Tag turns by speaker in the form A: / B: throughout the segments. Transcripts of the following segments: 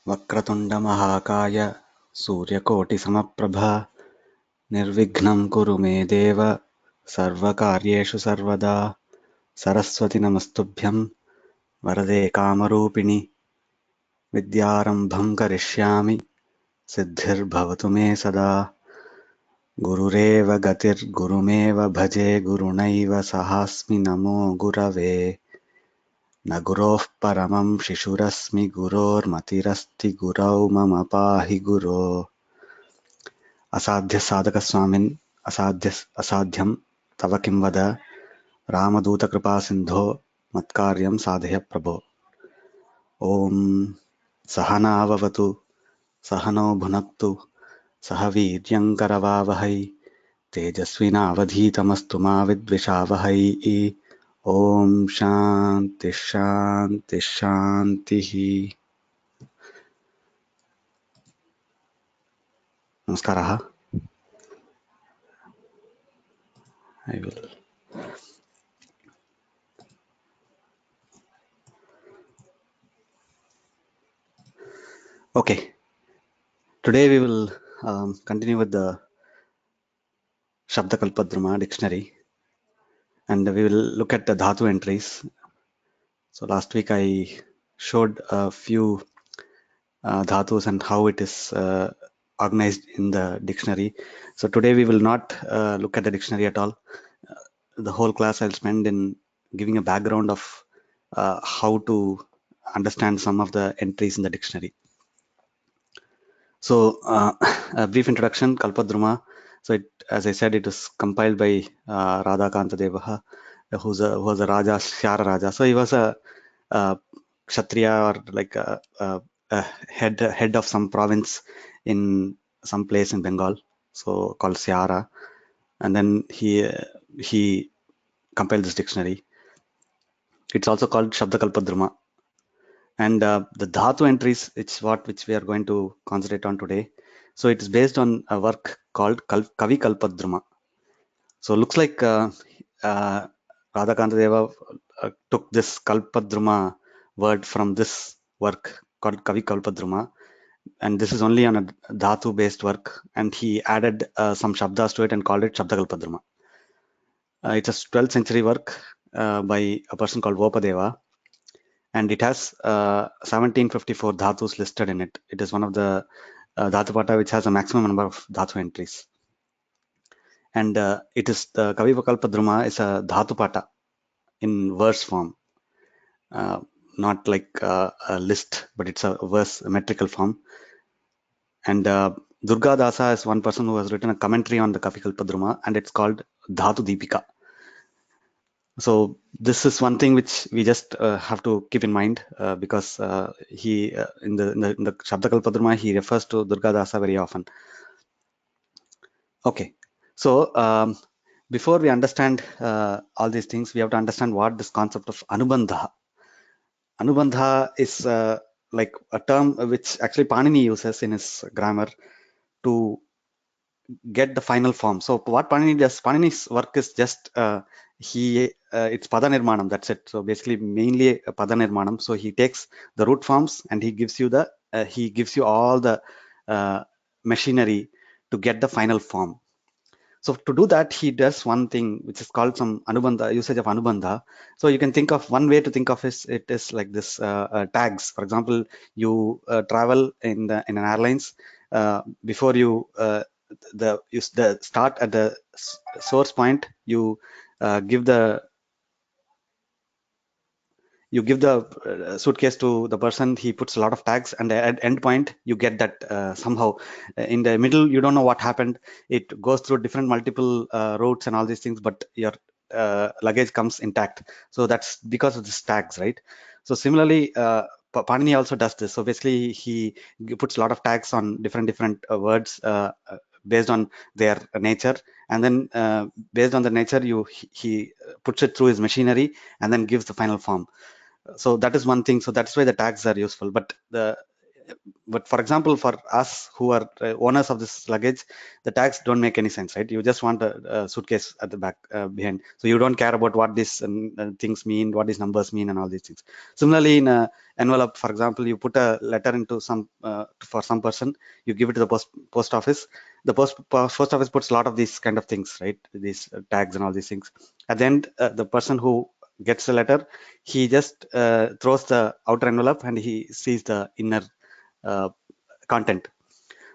A: वक्रतुण्ड महाकाय सूर्यकोटि समप्रभा निर्विघ्नं कुरु मे देव सर्वकार्येषु सर्वदा सरस्वति नमस्तुभ्यं वरदे कामरूपिणि विद्यारम्भं करिष्यामि सिद्धिर्भवतु मे सदा गुरुरेव गतिर्गुरुमेव भजे गुरुणैव सहास्मि नमो गुरवे न गुरोः परमं शिशुरस्मि गुरोर्मतिरस्ति गुरौ मम पाहि गुरो असाध्य साधक स्वामिन् असाध्यं तव किं वद रामदूतकृपा सिन्धो मत्कार्यं साधय प्रभो। ॐ सहनाववतु सहनो भुनक्तु सह वीर्यङ्करवावहै तेजस्विनावधीतमस्तु मा विद्विषावहै। ॐ शान्ति शान्ति शान्तिः। नमस्कारः। I will. Okay, today we will continue with the Shabdakalpadruma dictionary, and we will look at the Dhaatu entries. So last week I showed a few Dhatus and how it is organized in the dictionary. So today we will not look at the dictionary at all. The whole class I'll spend in giving a background of how to understand some of the entries in the dictionary. So a brief introduction, Kalpadruma. So it, as I said, it was compiled by Radhakantadeva, who was a Raja, Shara Raja. So he was a Kshatriya, or like a head of some province in some place in Bengal, so called Syara. And then he compiled this dictionary. It's also called Shabdakalpadruma. And the Dhaatu entries, it's which we are going to concentrate on today. So it's based on a work called Kavikapladruma. So looks like Radhakantadeva took this Kalpadruma word from this work called Kavikapladruma, and this is only on a Dhaatu based work, and he added some Shabdas to it and called it Shabdakalpadruma. It's a 12th century work by a person called Vopadeva, and it has 1754 dhatus listed in it. It is one of the Dhatupata which has a maximum number of Dhatu entries. And it is the Kavikapladruma is a Dhatupata in verse form, not like a list, but it's a verse, a metrical form. And Durga Dasa is one person who has written a commentary on the Kavikapladruma, and it's called Dhatu Deepika. So this is one thing which we just have to keep in mind, because he in the Shabdakalpadruma he refers to Durga Dasa very often. Okay, so before we understand all these things, we have to understand what this concept of Anubandha. Anubandha is like a term which actually Paanini uses in his grammar to get the final form. So what Paanini does, Paanini's work is just it's pada nirmanam, that's it. So basically mainly pada nirmanam. So he takes the root forms and he gives you all the machinery to get the final form. So to do that, he does one thing which is called some anubandha, usage of anubandha. So you can think of one way to think of it is like this: tags. For example, you travel in an airlines. Before you start at the source point, you give the suitcase to the person. He puts a lot of tags, and at end point you get that somehow. In the middle you don't know what happened. It goes through different multiple routes and all these things, but your luggage comes intact. So that's because of these tags, right? So similarly, Panini also does this. So basically he puts a lot of tags on different words based on their nature, and then based on the nature he puts it through his machinery and then gives the final form. So that is one thing. So that's why the tags are useful. But but for example, for us who are owners of this luggage, the tags don't make any sense, right? You just want a suitcase at the back behind, so you don't care about what these things mean, what these numbers mean, and all these things. Similarly, in a envelope, for example, you put a letter into some for some person, you give it to the post office. The post office puts a lot of these kind of things, right? These tags and all these things. At the end, the person who gets the letter, he just throws the outer envelope and he sees the inner uh, content.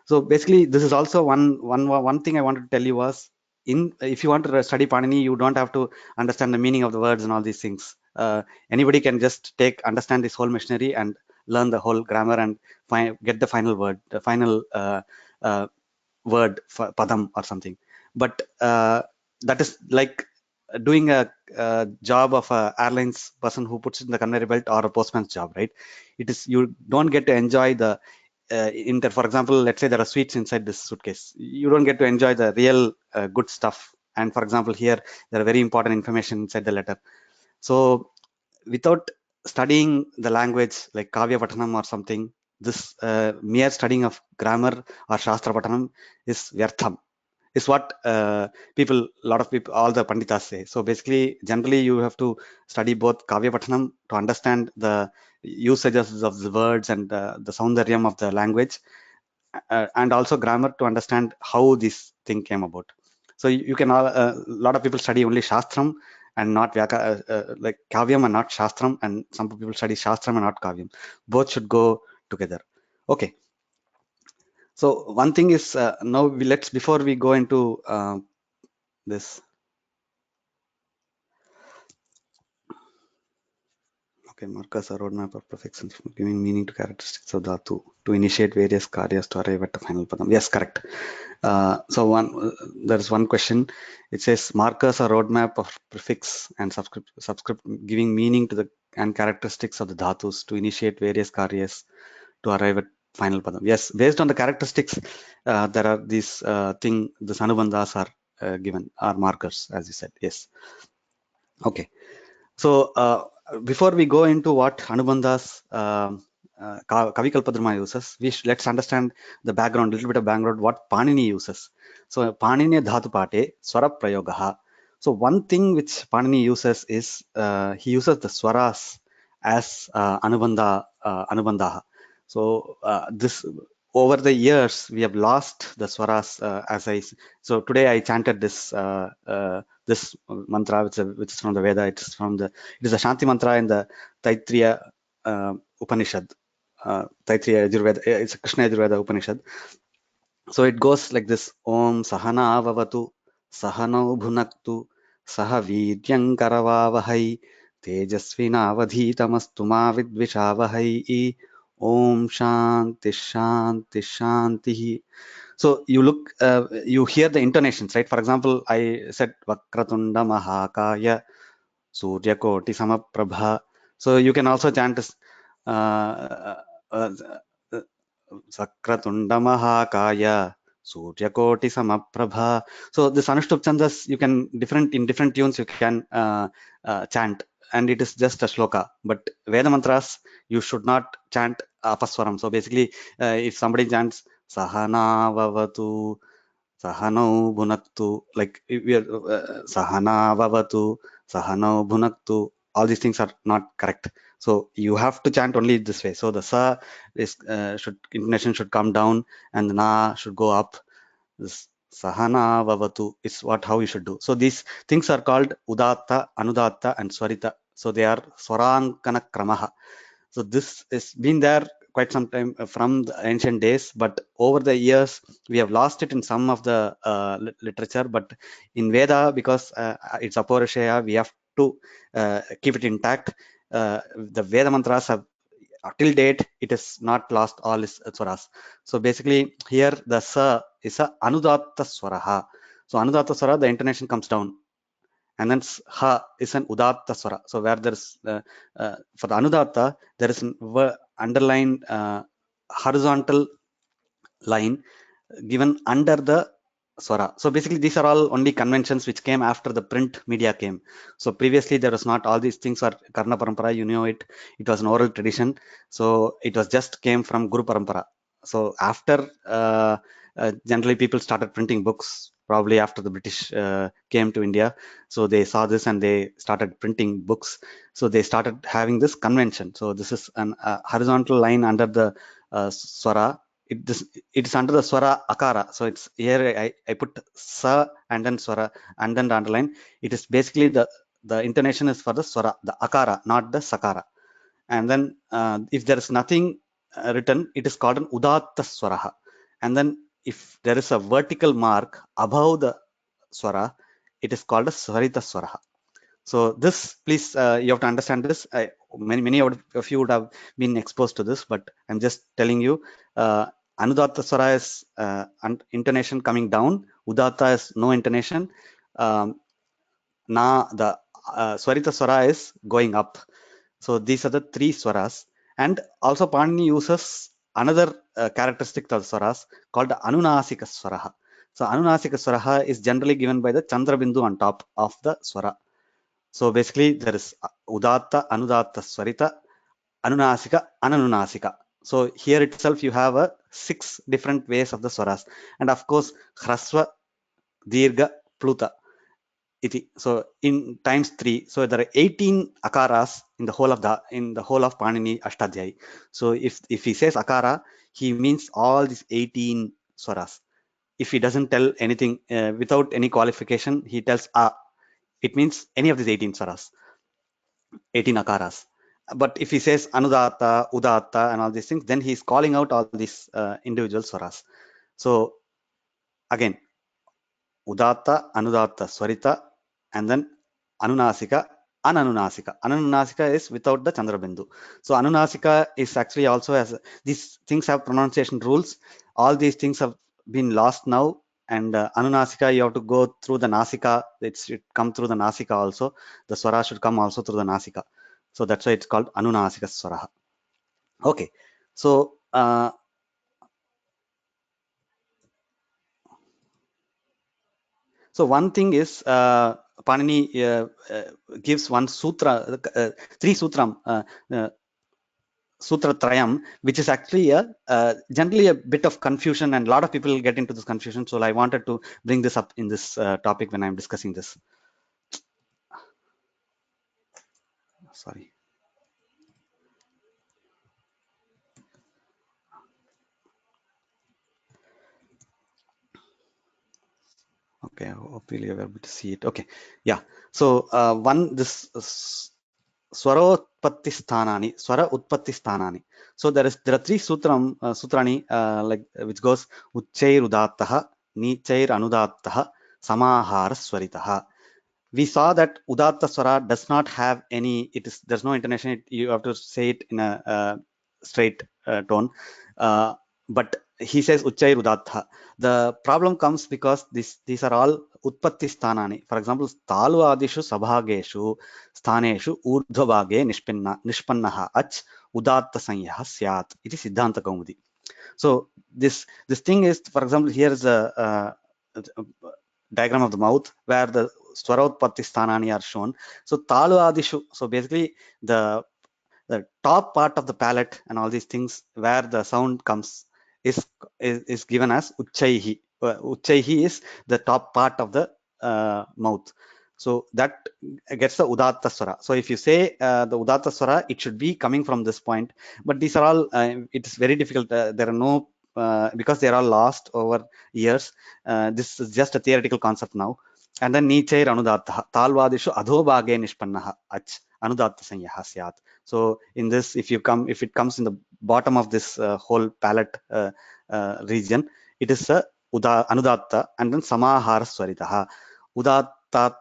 A: So basically, this is also one thing I wanted to tell you was, if you want to study Panini, you don't have to understand the meaning of the words and all these things. Anybody can just understand this whole machinery and learn the whole grammar and get the final word, the final uh, word for padam or something. But that is like doing a job of a airlines person who puts it in the conveyor belt, or a postman's job, right? It is, you don't get to enjoy the for example, let's say there are sweets inside this suitcase. You don't get to enjoy the real good stuff. And for example, here there are very important information inside the letter. So without studying the language like Kavya Patanam or something, this mere studying of grammar or Shastra Patanam is vyartham, is what a lot of people, all the Panditas say. So basically, generally, you have to study both Kavya Patanam to understand the usages of the words and the soundaryam of the language, and also grammar to understand how this thing came about. So you can a lot of people study only Shastram and not like Kavyam and not Shastram, and some people study Shastram and not Kavyam. Both should go together. Okay. So one thing is now before we go into this. Okay, markers a roadmap of prefixes giving meaning to characteristics of Dhaatu to initiate various karyas to arrive at the final padam. Yes, correct. So there is one question. It says markers a roadmap of prefix and subscript giving meaning to the and characteristics of the dhatus to initiate various karyas to arrive at final padam. Yes, based on the characteristics, there are these the anubandhas are given, are markers, as you said. Yes. Okay. So before we go into what Anubandhas Kavikapladruma uses, let's understand the background, a little bit of background, what Panini uses. So Paanineeya Dhaatu Pate Swara Prayogaha. So one thing which Panini uses is he uses the swaras as Anubandha. So this over the years we have lost the swaras so today I chanted this mantra, which is from the Veda. It is a Shanti mantra in the Taittiriya Upanishad. Taittiriya Yajurveda. It's a Krishna Yajurveda Upanishad. So it goes like this: Om Sahana Vavatu Sahano Bhunaktu Saha Vidyam Karavavahai Tejasvinavadhitamastu ma Vidvishavahai Om Shanti Shanti Shanti. So you hear the intonations, right? For example, I said Vakratunda Mahakaya Suryakoti Samaprabha. So you can also chant this Vakratunda Mahakaya Suryakoti Samaprabha. So this Anushtup Chandas, you can in different tunes you can chant, and it is just a shloka. But Veda mantras, you should not chant apaswaram. So basically, if somebody chants Sahana Vavatu Sahano Bhunaktu, like we are Sahana Vavatu, Sahano Bhunaktu, all these things are not correct. So you have to chant only this way. So the sa is intonation should come down and the na should go up. This Sahana Vavatu is how you should do. So these things are called Udatta, Anudatta, and Swarita. So they are Swarankana Kramaha. So this has been there quite some time from the ancient days, but over the years we have lost it in some of the literature. But in Veda, because it's Apaurusheya, we have to keep it intact. The Veda mantras have till date it is not lost all its swaras. So basically here the sa is a anudatta swaraha. So anudatta swara, the intonation comes down, and then ha is an udatta swara. So where there's for the anudatta, there is an underlined horizontal line given under the swara. So basically, these are all only conventions which came after the print media came. So previously, there was not all these things are Karna Parampara, you know it. It was an oral tradition. So it was just came from Guru Parampara. So after generally people started printing books probably after the British came to India. So they saw this and they started printing books. So they started having this convention. So this is an horizontal line under the swara. It is under the swara akara. So it's here I put sa and then swara and then the underline. It is basically the intonation is for the swara, the akara, not the sakara. And then if there is nothing written, it is called an udatta swaraha. And then if there is a vertical mark above the swara, it is called a swarita swaraha. So this, please, you have to understand this. Many of you would have been exposed to this, but I'm just telling you, anudatta swara is intonation coming down. Udatta is no intonation. The swarita swara is going up. So these are the three swaras. And also Panini uses another characteristic of swaras called anunasika swaraha. So anunasika swaraha is generally given by the chandra bindu on top of the swara. So basically there is udatta, anudatta, swarita, anunasika, ananunasika. So here itself you have a 6 different ways of the swaras. And of course, hrasva, dirgha, pluta. Iti. So in times 3, so there are 18 akaras in the whole of Panini Ashtadhyayi. So if he says akara, he means all these 18 swaras. If he doesn't tell anything without any qualification, he tells a. It means any of these 18 swaras, 18 akaras. But if he says anudatta, udatta, and all these things, then he's calling out all these individual swaras. So again, udatta, anudatta, swarita, and then anunasika, ananunasika. Ananunasika is without the chandrabindu. So anunasika is actually also as these things have pronunciation rules. All these things have been lost now. And anunasika, you have to go through the nasika. It should come through the nasika also. The swara should come also through the nasika. So that's why it's called anunasika swara. Okay. So so one thing is Panini gives one sutra, 3 sutram, sutra trayam, which is actually generally a bit of confusion, and a lot of people get into this confusion. So I wanted to bring this up in this topic when I'm discussing this. Sorry. Okay, hopefully you're able to see it. Okay, yeah. So Swarotpatti sthanani, Swara Utpatti sthanani. So there are 3 sutrani like which goes Uchchair udattaha, Nichair anudattaha, Samahara swaritaha. We saw that udatta swara does not have any, there's no intonation. You have to say it in a straight tone. But he says Uchchair udatta. The problem comes because these are all utpatti sthanani. For example, talu adishu sabhageshu sthaneshu urdhvabhage nishpannaha ach udatta sanyaha syat. It is Siddhanta Kaumudi. So this thing is, for example, here is a diagram of the mouth where the swarotpatti sthanani are shown. So talu adishu. So basically the top part of the palate and all these things where the sound comes is given as uchchaihi. Uchchaihi is the top part of the mouth. So that gets the udatta swara. So if you say the udatta swara, it should be coming from this point. But these are all, it is very difficult. There are no, because they are all lost over years. This is just a theoretical concept now. And then nichair anudatta. Talvadishu adhobhage nishpannaha ach anudatta sanyaha syat. So in this, if it comes in the bottom of this whole palate region, it is a anudatta and then samahara swaritaha. Udatta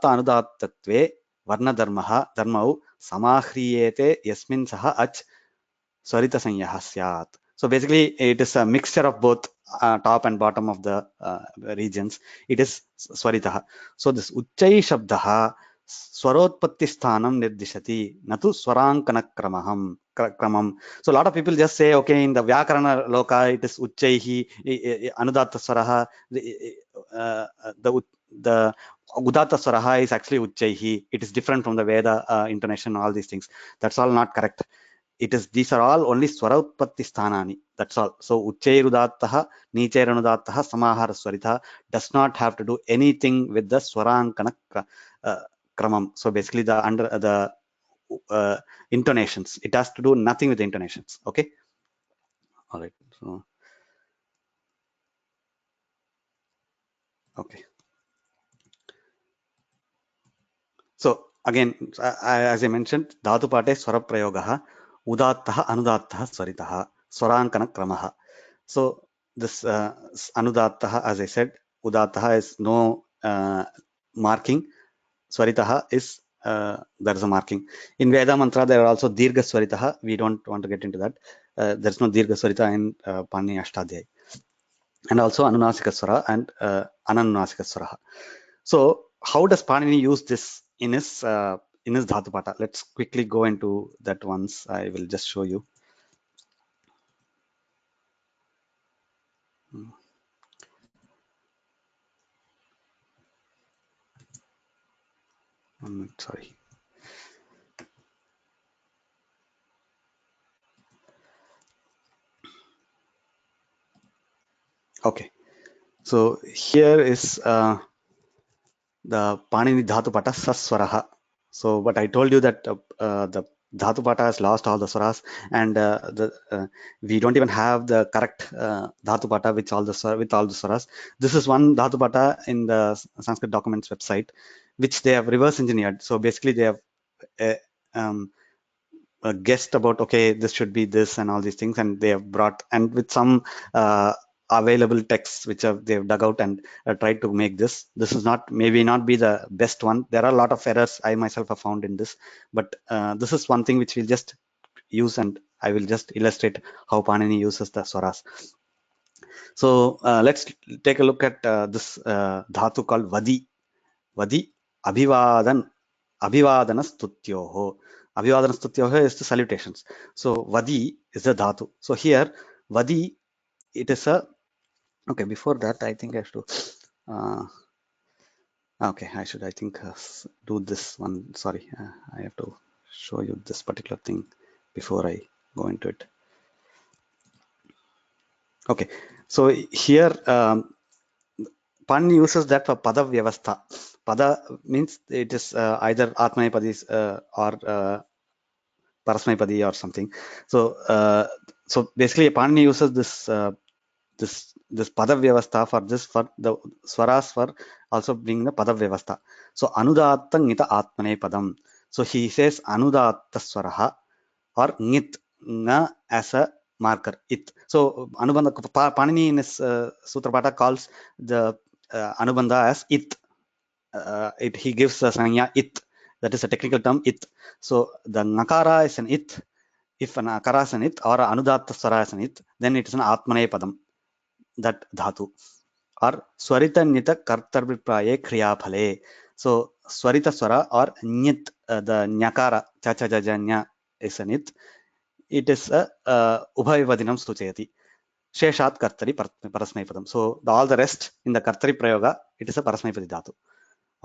A: anudattatve varna dharmau samahriyete yasmin saha ach swarita sanyaha syat. So basically, it is a mixture of both top and bottom of the regions. It is swaritaha. So this uchchai shabdaha swarotpatti sthanam nirdishati natu swarankana kramam. So a lot of people just say, okay, in the vyakarana loka it is uchchaihi, anudatta swaraha, the udatta swaraha is actually uchchaihi. It is different from the Veda intonation, all these things. That's all not correct. These are all only swarotpatti sthanani. That's all. So uchchairudattaha, nichairudattaha, samahara swarita does not have to do anything with the swarankana kramam. So basically the intonations. It has to do nothing with the intonations. Okay. All right. So okay. So again, as I mentioned, dhatu pate swara prayogaha, udattaha anudattaha swaritaha, swarankana kramaha. So this anudattaha, as I said, udattaha is no marking. Swaritaha is there is a marking. In Veda mantra, there are also dirgha swaritaha. We don't want to get into that. There is no dirgha swarita in Paanineeya Ashtadhyayi. And also anunasika swara and ananunasika swara. So how does Panini use this in his Dhatu Pata? Let's quickly go into that once. I will just show you. Sorry. Okay. So here is the Panini Dhatu Pata Saswaraha. So, but I told you that the Dhatu Pata has lost all the swaras, and we don't even have the correct Dhatu Pata with all the swaras. This is one Dhatu Pata in the Sanskrit documents website, which they have reverse engineered. So basically, they have guessed about, okay, this should be this and all these things, and they have brought, and with some available texts which they've dug out and tried to make this. This is maybe not be the best one. There are a lot of errors I myself have found in this, but this is one thing which we'll just use, and I will just illustrate how Panini uses the swaras. So let's take a look at this dhatu called vadi. Vadi abhivadana stutyoho. Abhivadana stutyoho is the salutations. So vadi is the dhatu. So here vadi, it is a, okay, before that I think I should okay, I should, I think, do this one. Sorry, I have to show you this particular thing before I go into it. Okay, so here Panini uses that for pada vyavastha. Pada means it is either atmanepadi or parasmaipadi or something. So so basically Panini uses this this pada vyavastha for this, for the swaras for also being the pada vyavastha. So anudatta ngita atmane padam. So he says anudatta swaraha or ngit nga as a marker, it. So anubandha, Panini in his Sutrapata calls the anubandha as it. He gives a sanya it. That is a technical term, it. So the nakara is an it. If an akara is an it or anudatta swara is an it, then it is an atmane padam, that dhatu. Or swarita nita kartarvipraye kriya phale. So swarita swara or nyit, the nyakara cha cha ja ja nya is an it. It is a ubhavivadinam suchayati. Sheshat kartari parasmaipadam. So all the rest in the kartari prayoga, it is a parasmaipadi dhatu.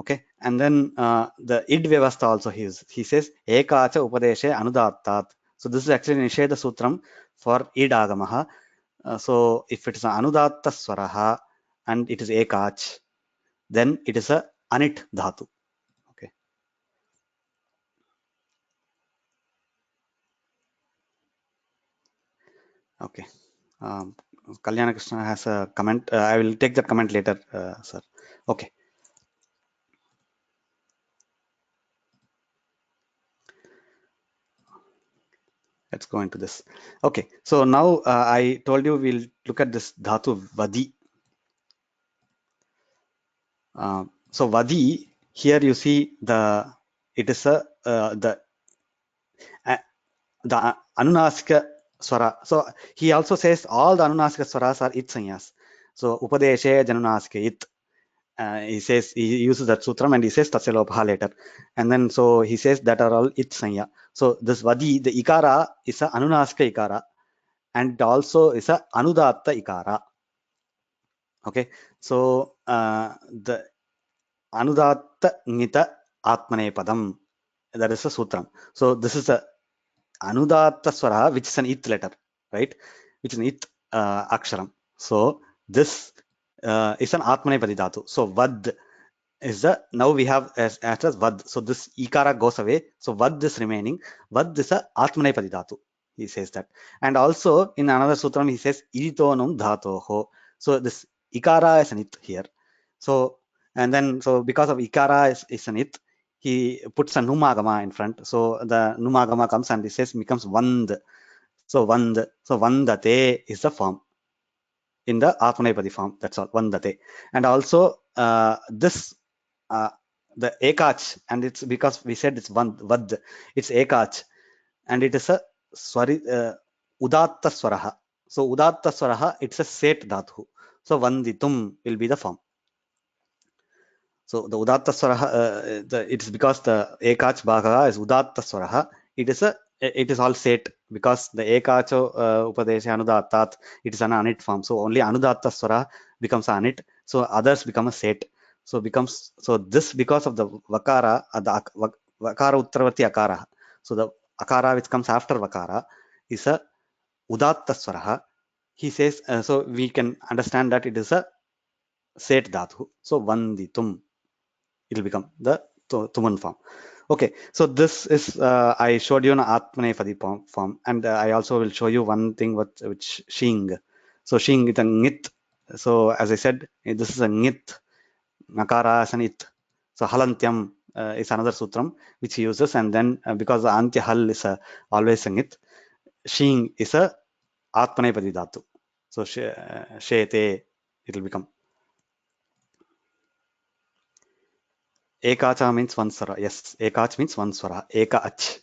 A: Okay, and then the id vyavastha also he says ekacha upadeshe anudattat. So this is actually nisheda sutram for id agamaha. So if it is an anudatta swaraha and it is ekach, then it is a anit dhatu. Okay. Okay. Kalyana Krishna has a comment. I will take that comment later, sir. Okay. Let's go into this. Okay. So now I told you we'll look at this dhatu vadi. So vadi, here you see it is a the anunasika swara. So he also says all the anunasika swaras are it sanyas. So upadeshe janunasika it, he says, he uses that sutram and he says tasya lopha later. And then so he says that are all it sanya. So this vadi, the ikara is a anunaska ikara, and it also is a anudatta ikara. Okay, so the anudatta ngita atmanepadam, that is a sutram. So this is a anudatta swara, which is an it letter, right? Which is an it aksharam. So this is an atmanepadi dhatu. So vad is the, now we have as vad. So this ikara goes away. So vad is remaining. Vad is a atmanepadi dhatu. He says that. And also in another sutram, he says iritonum dhatoho. So this ikara is an it here. So, and then, so because of ikara is an it, he puts a numagama in front. So the numagama comes and he says becomes vand. So vand. So vandate is the form in the atmanepadi form. That's all, vandate. And also this the ekach, and it's because we said it's vad, it's ekach, and it is a udatta swaraha. So udatta swaraha, it's a set dhatu. So vanditum will be the form. So the udatta swaraha, it's because the ekach bhagaha is udatta swaraha. It is all set because the ekacho upadesha anudattat, it is an anit form. So only anudatta swara becomes anit. So others become a set. So becomes, so this because of the vakara, the vakara uttaravati akara. So the akara which comes after vakara is a udatta swara. He says, so we can understand that it is a set dhatu. So vanditum, it will become the tuman form. Okay, so this is I showed you an atmanepadi form, and I also will show you one thing which shing. So shing is a ngit. So as I said, this is a ngit. Nakara is an it. So halantyam is another sutram which he uses, and then because the antya hal is always a ngit, shing is a atmanepadi dhatu. So shete, it will become. Ekacha means one swara. Yes, ekach means one swara. Ekach.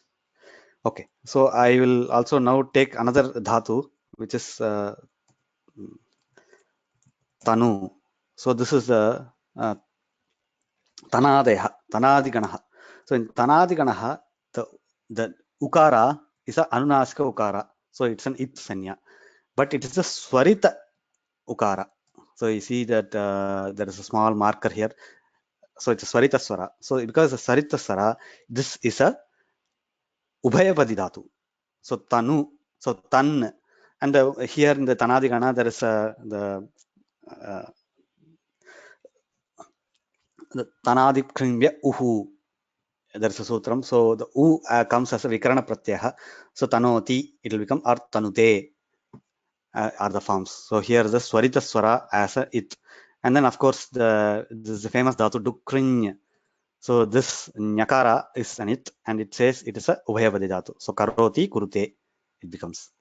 A: Okay, so I will also now take another dhatu, which is tanu. So this is the tanadeha, tanadiganaha. So in tanadiganaha, the ukara is a anunaska ukara. So it's an it sanya, but it is a swarita ukara. So you see that there is a small marker here. So it's a swarita swara. So because it's a swarita swara, this is a ubhayapadi dhatu. So tanu, so tan, and here in the tanadigana there is the tanadikrimya uhu. There is a sutram. So the u comes as a vikarana pratyaya. So tanoti, it will become or tanute are the forms. So here the swarita swara as a it, and then of course this is the famous dhatu dukrinya. So this nyakara is an it, and it says it is a ubhayapadi dhatu. So karoti kurute, it becomes.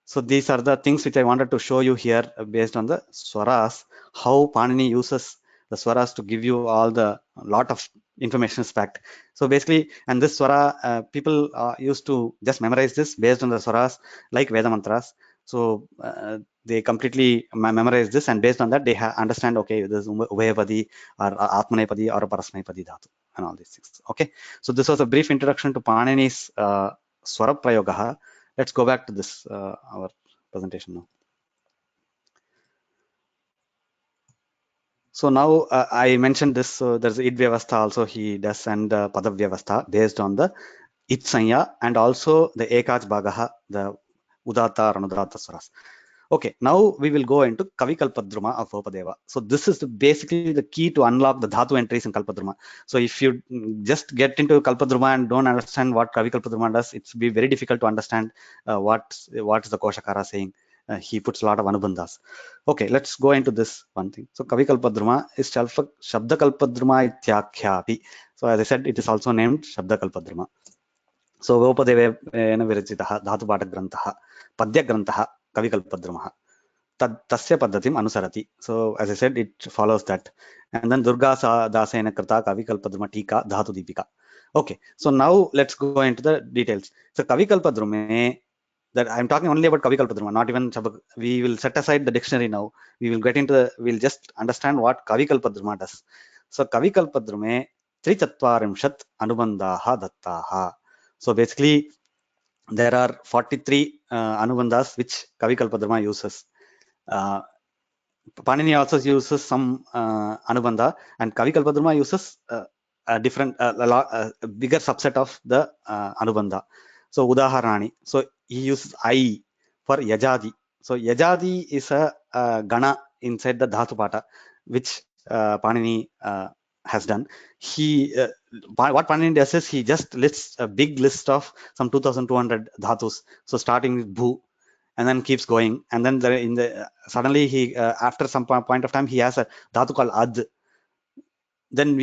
A: So these are the things which I wanted to show you here based on the swaras, how Panini uses the swaras to give you all the lot of information packed. So basically, and this swara, people used to just memorize this based on the swaras like Veda mantras. So they completely memorize this, and based on that they understand, okay, this is Ubhayapadi or Atmanepadi or Parasmepadi Dhatu and all these things. Okay, so this was a brief introduction to Panini's Swara Prayogaha. Let's go back to this our presentation now. So now I mentioned this. So there's id vyavastha also he does, and pada vyavastha based on the it sanya, and also the ekach bhagaha, the udatta or anudatta swaras. Okay, now we will go into Kavikapladruma of vopadeva. So this is basically the key to unlock the dhatu entries in Kalpadruma. So if you just get into Kalpadruma and don't understand what Kavikapladruma does, it's be very difficult to understand what is the Koshakara saying. He puts a lot of anubandhas. Okay, let's go into this one thing. So Kavikapladruma is Shabdakalpadruma ityakhyapi. So as I said, it is also named Shabdakalpadruma. So vopadeva virajitaha dhatu paఠ grantaha padya grantaha Kavikapladruma. Tasya paddhatim anusarati. So as I said, it follows that. And then Durga dasena krita Kavikapladruma tika dhatu deepika. Okay, so now let's go into the details. So Kavikapladrume, that I'm talking only about Kavikapladruma, not even we will set aside the dictionary now. We will get into we'll just understand what Kavikapladruma does. So Kavikalpadrume Trichatvarimshat Anubandaha Dattaha. So basically, there are 43 Anubandas which Kavikalpadruma uses. Panini also uses some Anubandha, and Kavikalpadruma uses a different, a bigger subset of the Anubandha. So Udaharani. So he uses I for Yajadi. So Yajadi is a Gana inside the Dhatu Pata, which Panini has done. What Panini does is he just lists a big list of some 2,200 dhatus. So starting with Bhu, and then keeps going, and then suddenly he after some point of time he has a dhatu called Ad. Then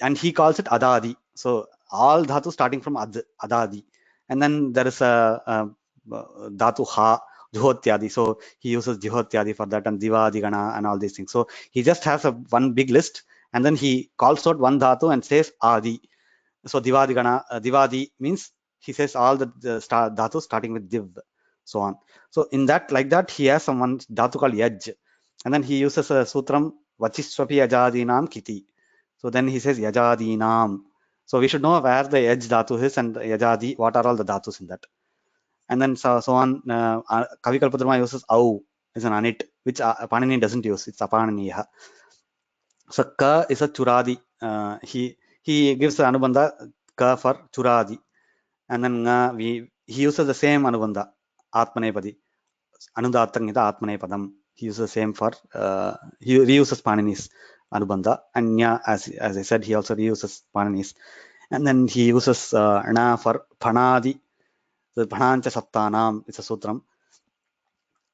A: and he calls it Adadi. So all dhatu starting from Adadi, and then there is a dhatu Ha, Juhotyadi. So he uses Juhotyadi for that, and Diva, Digana, and all these things. So he just has one big list, and then he calls out one dhatu and says Adi. So Divadigana, Divadi means he says all the dhatu starting with Div, so on. So in that, like that, he has someone dhatu called Yaj, and then he uses a sutram Vachiswapi Yajadinam Kiti. So then he says Yajadinam. So we should know where the Yaj dhatu is and Yajadi, what are all the dhatus in that. And then so on. Kavikalpadruma uses Au, is an anit, which Panini doesn't use. It's Apaanineeya. So Ka is a Churadi. He gives the Anubandha Ka for Churadi. And then he uses the same Anubandha, Atmanepadi. Anudatangita Atmanepadam. He uses the same for, he reuses Panini's Anubandha. And Nya, as I said, he also reuses Panini's. And then he uses Na for Phanadi. So Phanancha Sattanam is a sutram.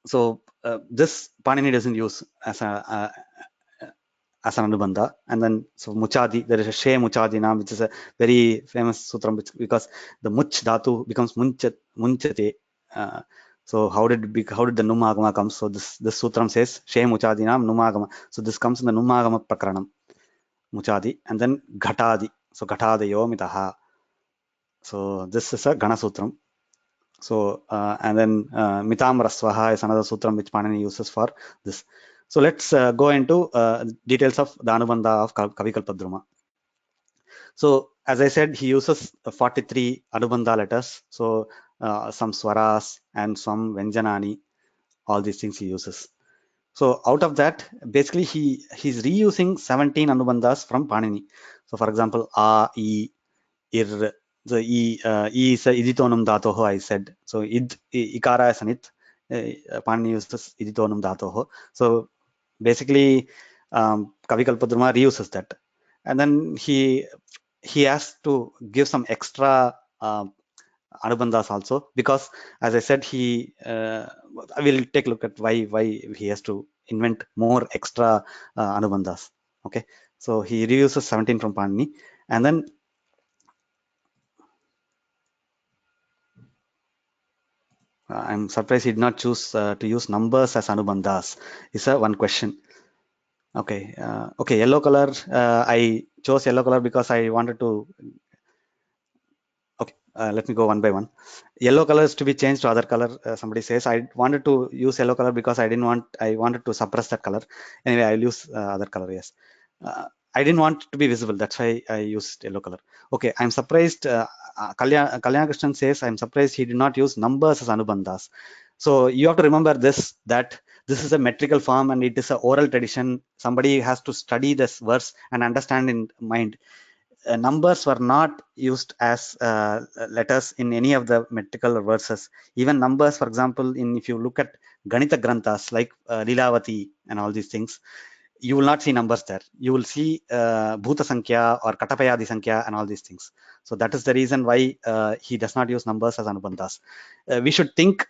A: So this Panini doesn't use as an Anubandha. And then so Muchadi, there is a She Muchadinam, which is a very famous sutram, because the Much dhatu becomes Munchate. So how did the Numagama come? So this sutram says She Muchadinam Numagama. So this comes in the Numagama Prakaranam, Muchadi, and then Ghatadi. So Ghatadayo Mitaha. So this is a Gana sutram. So and then Mitam Rasvaha is another sutram which Panini uses for this. So let's go into details of the Anubandha of Kavikalpadruma. So as I said, he uses 43 Anubandha letters. So some swaras and some Vyanjanani, all these things he uses. So out of that, basically he's reusing 17 Anubandhas from Panini. So for example, A, I, Ir, the E is a iditonum dhatoho, I said. So ikara is an it. Panini uses iditonum dhatoho. So basically, Kavikalpadruma reuses that, and then he has to give some extra Anubandhas also, because as I said, I will take a look at why he has to invent more extra Anubandhas. Okay, so he reuses 17 from Panini, and then I'm surprised he did not choose to use numbers as Anubandhas. Is one question. Okay, yellow color. I chose yellow color because I wanted to. Okay, let me go one by one. Yellow color is to be changed to other color. Somebody says I wanted to use yellow color because I wanted to suppress that color. Anyway, I'll use other color. Yes. I didn't want to be visible. That's why I used yellow color. Okay, I'm surprised. Kalyan Krishnan says, I'm surprised he did not use numbers as Anubandhas. So you have to remember that this is a metrical form and it is an oral tradition. Somebody has to study this verse and understand in mind. Numbers were not used as letters in any of the metrical verses. Even numbers, for example, if you look at Ganita Granthas like Lilavati and all these things, you will not see numbers there. You will see Bhuta Sankhya or Katapayadi Sankhya and all these things. So that is the reason why he does not use numbers as Anubandhas. We should think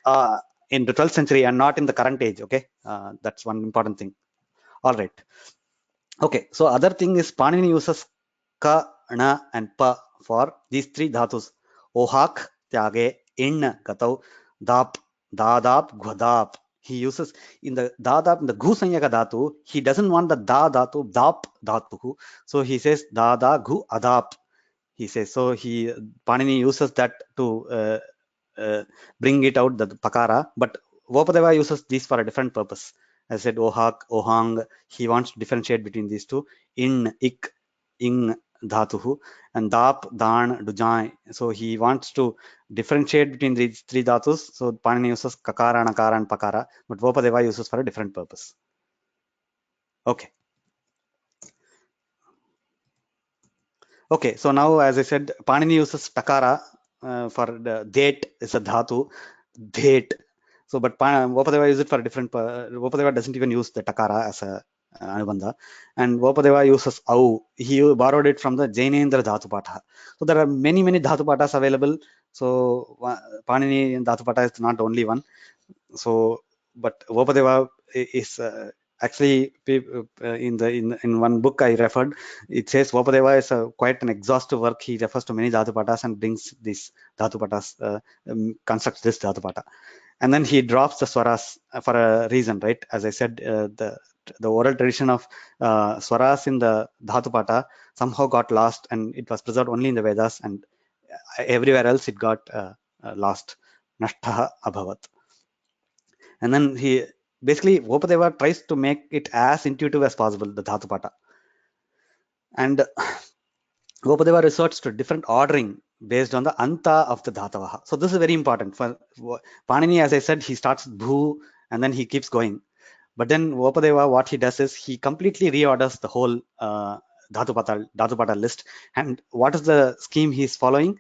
A: in the 12th century and not in the current age. Okay, that's one important thing. All right. Okay, so other thing is Panini uses Ka, Na, and Pa for these three dhatus. Ohak, Tyage, In, Gatau, Dap, Dadap, Gwadap. He uses in the Dadap, in the Gu Sanyaka dhatu, he doesn't want the Da dhatu, Dap dhatu. So he says Dada, Gu, Adap. He says, so Panini uses that to bring it out, the pakara. But Vopadeva uses these for a different purpose. As I said, ohak, ohang, he wants to differentiate between these two. In, ik, ing, dhatuhu, and dap, dan, dujai. So he wants to differentiate between these three dhatus. So Panini uses kakara, nakara, and pakara, but Vopadeva uses for a different purpose. Okay. Okay, so now, as I said, Panini uses takara for the date is a dhatu, date. So, but Vopadeva uses it for a different. Vopadeva doesn't even use the takara as a anubandha, and Vopadeva uses au. He borrowed it from the Jainendra Dhatu Patha. So there are many Dhatu Pathas available. So Panini Dhatu Patha is not only one. So, but Vopadeva is actually in one book I referred, it says Vopadeva is quite an exhaustive work. He refers to many Dhatu Pathas and brings these Dhatu Pathas, constructs this Dhatu Patha. And then he drops the swaras for a reason, right? As I said, the oral tradition of swaras in the Dhatu Patha somehow got lost, and it was preserved only in the Vedas, and everywhere else it got lost. Nashtaha abhavat. And then he basically, Vopadeva tries to make it as intuitive as possible, the Dhatu Patha. And Vopadeva resorts to different ordering based on the anta of the Dhatavaha. So this is very important. For Panini, as I said, he starts with bhu and then he keeps going. But then Vopadeva, what he does is he completely reorders the whole Dhatu Patha list. And what is the scheme he is following?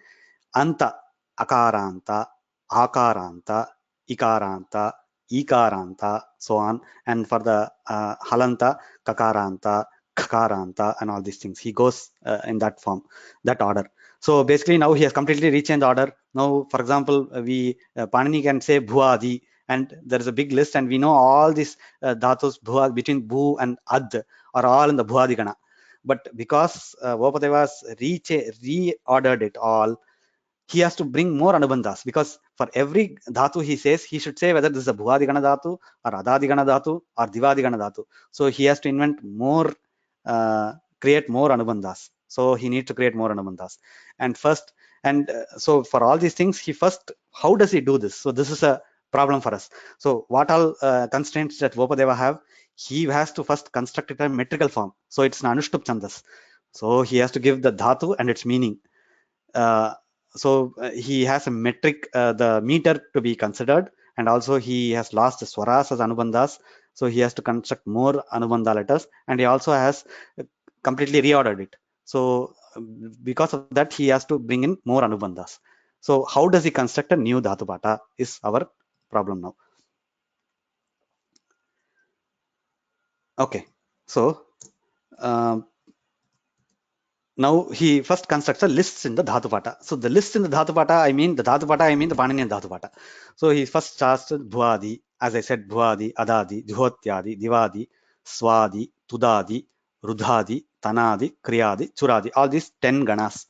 A: Anta, akaranta, akaranta, ikaranta, ikaranta, so on. And for the halanta, kakaranta, kakaranta, and all these things, he goes in that form, that order. So basically now he has completely rechanged order. Now, for example, Panini can say bhuadi, and there is a big list, and we know all these dhatus between bhu and ad are all in the bhuadi gana. But because Vopadeva's reordered it all, he has to bring more anubandhas, because for every dhatu he says, he should say whether this is a bhuvadigana dhatu or adadigana dhatu or divadigana dhatu. So he has to invent more, create more anubandhas. So he needs to create more anubandhas. And first, so for all these things, how does he do this? So this is a problem for us. So what all constraints that Vopadeva have? He has to first construct it in metrical form. So it's an anushtup chandas. So he has to give the dhatu and its meaning. So he has a metric, the meter to be considered, and also he has lost the swaras as anubandhas, so he has to construct more anubandha letters, and he also has completely reordered it. So because of that, he has to bring in more anubandhas. So how does he construct a new Dhatu Patha is our problem now. Okay, so now he first constructs a lists in the Dhatu Patha. So the lists in the Dhatu Patha, I mean the Paninian Dhatu Patha. So he first starts with Bhuadi, as I said, Bhuadi, Adadi, Juhotyadi, Divadi, Swadi, Tudadi, Rudhadi, Tanadi, Kriyadi, Churadi, all these 10 ganas.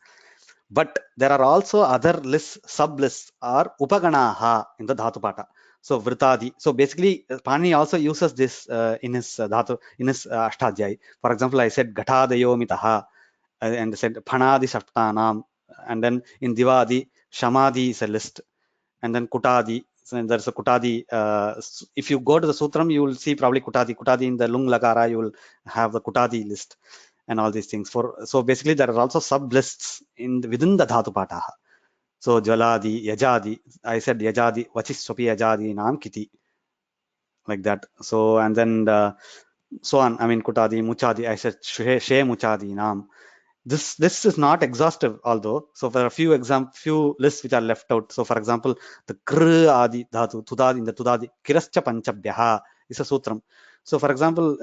A: But there are also other lists, sub-lists, or Upaganaha in the Dhatu Patha. So Vritadi. So basically, Pani also uses this in his Dhatu, in his Ashtadhyay. For example, I said Gatadayo Mitaha, and said Phanadi Shaftanam, and then in Divadi, Shamadi is a list, and then Kutadi. So there's a Kutadi. If you go to the Sutram, you will see probably Kutadi in the Lung Lagara, you will have the Kutadi list and all these things. So basically, there are also sub lists within the Dhatu Patha. So Jaladi, Yajadi. I said Yajadi, Vachiswapi Yajadi Nam Kiti, like that. So and then so on. I mean Kutadi, Muchadi. I said She Muchadi Nam. This is not exhaustive, although. So there are few lists which are left out. So for example, the kr adi dhatu, tudadi, in the tudadi, kirascha panchabhyaha is a sutram. So for example,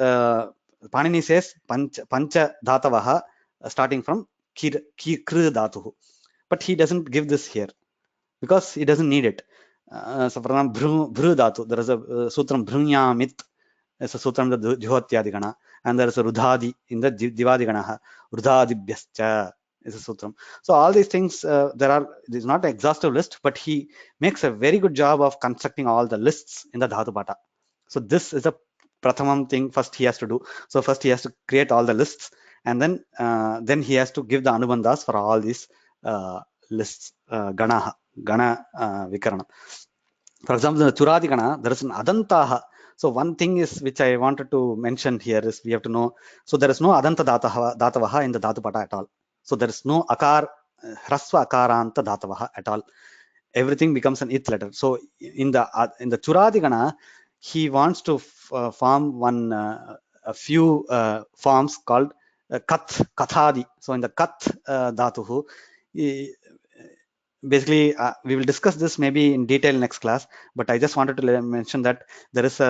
A: Panini says pancha dhatavaha starting from kr dhatu, but he doesn't give this here because he doesn't need it. So for example, bhru dhatu, there is a sutram bhrunyamit. It's a sutram the Juhotyadi gana, and there is a Rudhadi in the Divadi gana. Rudhadibhyascha is a sutram. So all these things, there's not an exhaustive list, but he makes a very good job of constructing all the lists in the Dhatu Patha. So this is a prathamam thing first he has to do. So first he has to create all the lists, and then he has to give the anubandhas for all these lists, ganaha. gana vikarana. For example, in the churadi gana, there is an adantaha. So one thing is which I wanted to mention here is we have to know. So there is no adanta datavaha in the dhatu pata at all. So there is no hrasva akaranta datavaha at all. Everything becomes an it letter. So in the churadi gana, he wants to form a few forms called kathadi. So in the dhatuhu, basically we will discuss this maybe in detail next class, but I just wanted to mention that there is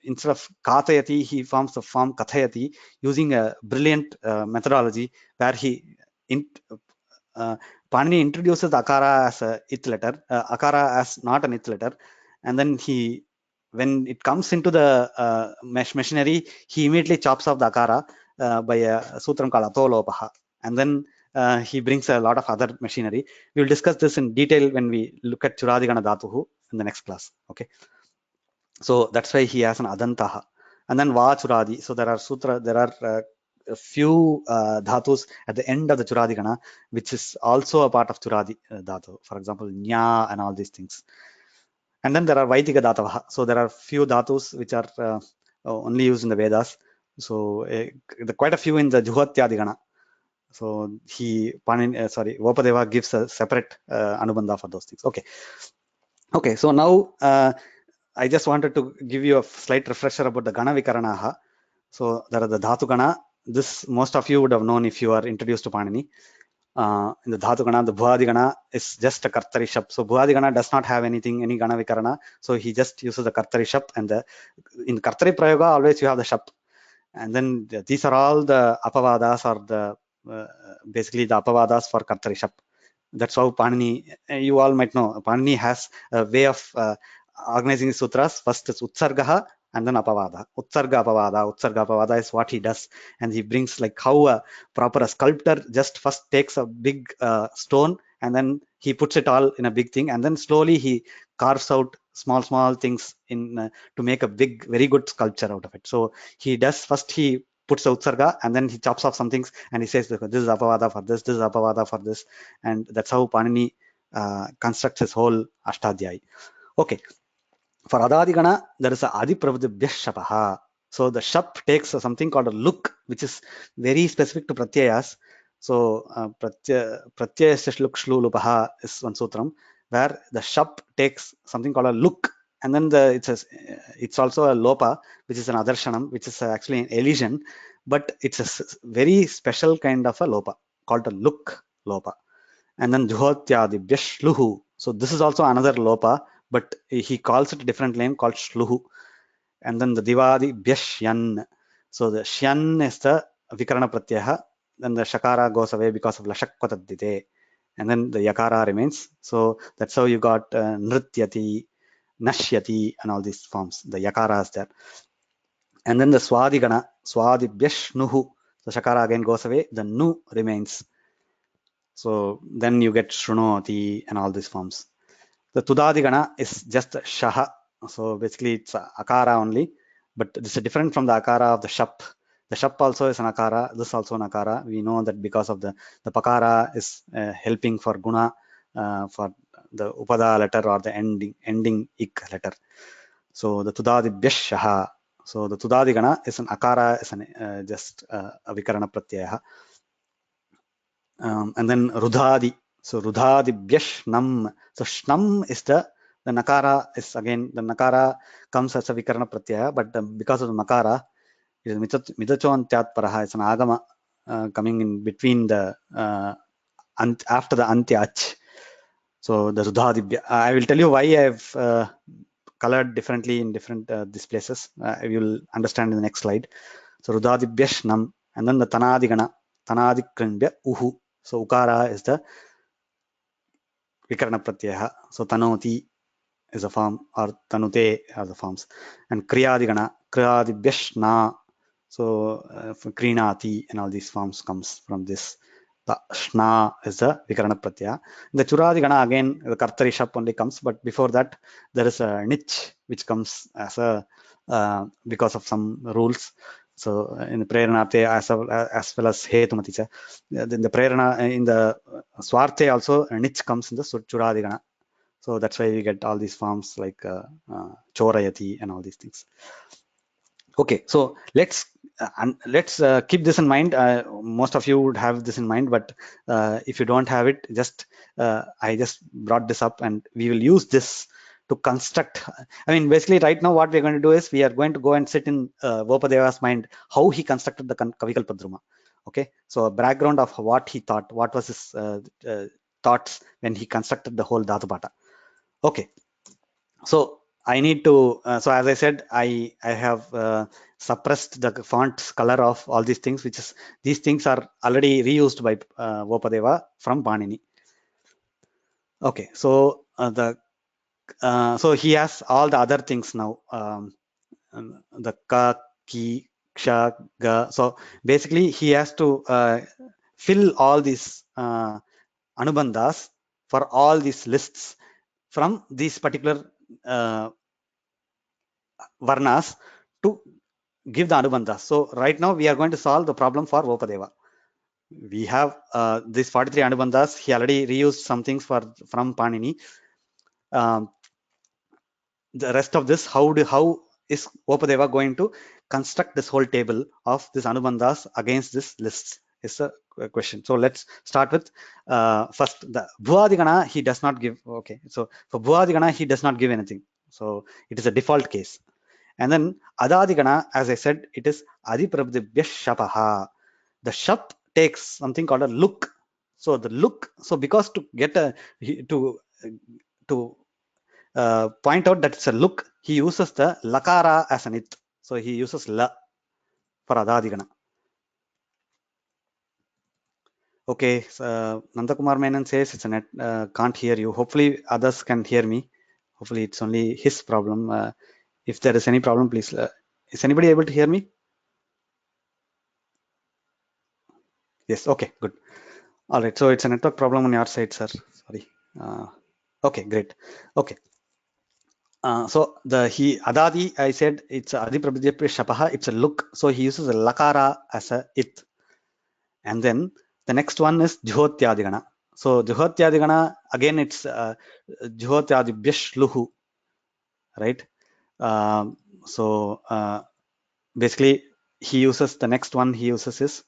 A: instead of kathayati, he forms the form kathayati using a brilliant methodology where Panini introduces the akara as a it letter, akara as not an it letter, and then when it comes into the machinery, he immediately chops off the akara by a sutram called atolopaha, and then he brings a lot of other machinery. We will discuss this in detail when we look at Churadigana Dhatuhu in the next class. Okay, so that's why he has an adantaha, and then va churadi. So there are a few dhatus at the end of the Churadigana, which is also a part of Churadi dhatu. For example, nya and all these things. And then there are Vaitika Dhatavaha. So there are few dhatus which are only used in the Vedas. So quite a few in the Juhatyadigana. So Vopadeva gives a separate Anubandha for those things. Okay. So now I just wanted to give you a slight refresher about the ganavikaranaas. So there are the Dhatu Gana. This most of you would have known if you are introduced to Panini. In the Dhatu Gana, the Bhuadi Gana is just a Kartari Shap. So Bhuadi Gana does not have any Gana Vikarana. So he just uses the Kartari Shap, and in Kartari Prayoga always you have the Shap. And then these are all the apavadas, or the basically the apavadas for Kartari Shap. That's how Panini, you all might know, Panini has a way of organizing the sutras. First is Utsargaha and then Apavada. Utsarga Apavada is what he does. And he brings like how a proper sculptor just first takes a big stone and then he puts it all in a big thing, and then slowly he carves out small things in to make a big, very good sculpture out of it. So he puts the Utsarga and then he chops off some things and he says, this is Apavada for this is Apavada for this. And that's how Panini constructs his whole Ashtadhyayi. Okay. For Adadigana, there is a Adipravadibhya Shapaha. So the Shap takes something called a look, which is very specific to Pratyayas. So Pratyayasya Luk Shlu Lupaha is one sutram, where the Shap takes something called a look, and then it's also a Lopa, which is an Adarshanam, which is actually an elision, but it's a very special kind of a Lopa called a look Lopa. And then Juhotyadibhya Shluhu. So this is also another Lopa, but he calls it a different name called Shluhu. And then the Divadi Bhyashyan. So the Shyan is the Vikarana Pratyaha. Then the Shakara goes away because of Lashakvatadite. And then the Yakara remains. So that's how you got Nrityati, Nashyati, and all these forms. The Yakara is there. And then the Swadigana, Swadibhyashnuhu. The Shakara again goes away. The Nu remains. So then you get Shrunoti and all these forms. The Tudadigana is just Shaha. So basically it's Akara only, but this is different from the Akara of the Shap. The Shap also is an Akara. This is also an Akara. We know that because of the Pakara is helping for Guna, for the Upada letter or the ending Ik letter. So the Tudadibhyash Shaha. So the Tudadigana is an Akara, is just a Vikarana Pratyaya. And then Rudhadi. So Rudhadibhyash Nam. So Shnam is the Nakara is again, the Nakara comes as a Vikarana Pratyaya, but because of the Makara, it is Midachon Tyat Paraha. It's an Agama coming in between the after the Antyach. So the Rudhadibhya. I will tell you why I have colored differently in different these places. You will understand in the next slide. So Rudhadibhyash Nam, and then the Tanadigana, Tanadikrindya Uhu. So Ukara is the Vikarana Pratyaya. So Tanoti is a form, or Tanute are the forms. And Kriyadigana, Kriyadibhyash Na. So Krinati and all these forms comes from this. The Shna is the Vikarana Pratyaya. The Churadigana again, the Kartari Shap only comes, but before that there is a Nich which comes as a because of some rules. So in the prerana as well as hetumati cha. In the prerana, in the swarte also nich comes in the chudadigana. So that's why we get all these forms like chorayati and all these things. Okay, so let's keep this in mind. Most of you would have this in mind, but if you don't have it, just I just brought this up, and we will use this to construct. I mean, basically, right now, what we're going to do is we are going to go and sit in Vopadeva's mind, how he constructed the Kavikapladruma. Okay, so a background of what he thought, what was his thoughts when he constructed the whole Dhaatu Paatha. Okay, so I need to, so as I said, I have suppressed the font color of all these things, which is, these things are already reused by Vopadeva from Paanini. Okay, so so he has all the other things now, the ka, ki, ksha, ga. So basically he has to fill all these anubandhas for all these lists from these particular varnas to give the anubandhas. So right now we are going to solve the problem for Vopadeva. We have these 43 anubandhas. He already reused some things from Paanini. The rest of this, how is Vopadeva going to construct this whole table of these anubandhas against this lists is a question. So let's start with first the Bhuadigana. He does not give. Okay, so for Bhuadigana he does not give anything. So it is a default case. And then Adadigana, as I said, it is Adiprabdibhya Shapaha. The Shap takes something called a look. So the look, so because to get a to point out that it's a look, he uses the lakara as an it. So he uses la for Adadigana. Okay, so Nandakumar Menon says it's a net, can't hear you. Hopefully others can hear me. Hopefully it's only his problem. If there is any problem, please. Is anybody able to hear me? Yes, okay, good. All right, so it's a network problem on your side, sir. Sorry. Okay, great. Okay. So the Adadi, I said it's Adi Prabhadipya Shapaha, it's a look. So he uses a lakara as a it. And then the next one is Juhotyadigana. So Juhotyadigana, again it's Juhotyadibhya Shluhu, right? So basically he uses, the next one he uses is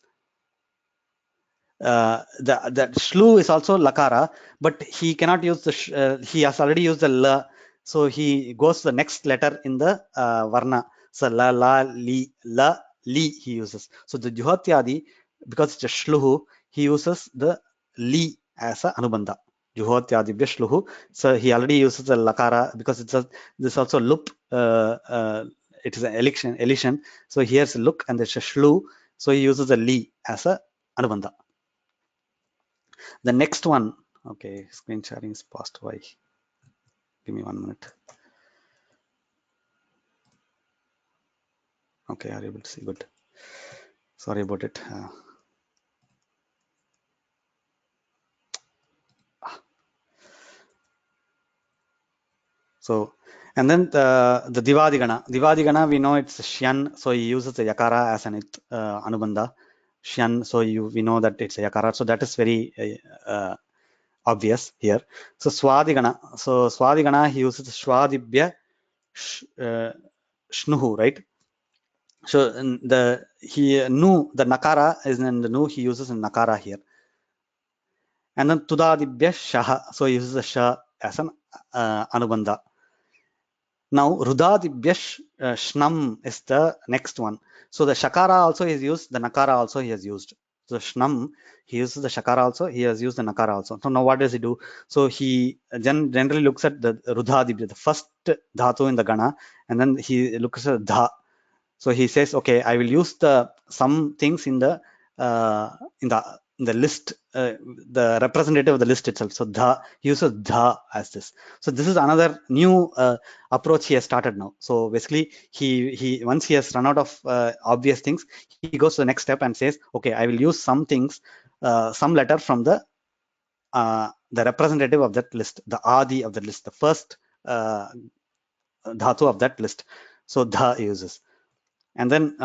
A: the shlu is also lakara, but he cannot use the he has already used the la, so he goes to the next letter in the varna. So la, li, la, li he uses. So the juhotyadi, because it's a shluhu, he uses the li as a anubandha. Juhotyadi shluhu. So he already uses the lakara because it's a, this also loop. It is an elision. So here's a look and there's a shlu. So he uses the li as a anubandha. The next one, okay, screen sharing is paused. Why? Give me 1 minute. Okay, are you able to see? Good. Sorry about it. So, and then the Divadigana. Divadigana, we know it's Shyan, so he uses the Yakara as an Anubandha. Shyan, so we know that it's a Yakara. So that is very obvious here. So Swadigana. So Swadigana, he uses Shwadibhya Shnuhu, right? So the nakara is in the nu, he uses a nakara here. And then Tudadibhya Shaha, so he uses the Sha as an Anubandha. Now Rudadibhya Shnam is the next one. So the Shakara also is used, the Nakara also he has used. So Shnam, he uses the Shakara also, he has used the Nakara also. So now what does he do? So he generally looks at the Rudadibhya, the first Dhatu in the Gana, and then he looks at Dha. So he says, okay, I will use some things in the list, the representative of the list itself. So he uses dha as this. So this is another new approach he has started now. So basically, he once he has run out of obvious things, he goes to the next step and says, okay, I will use some things, some letter from the representative of that list, the adi of the list, the first dhatu of that list. So dha uses. And then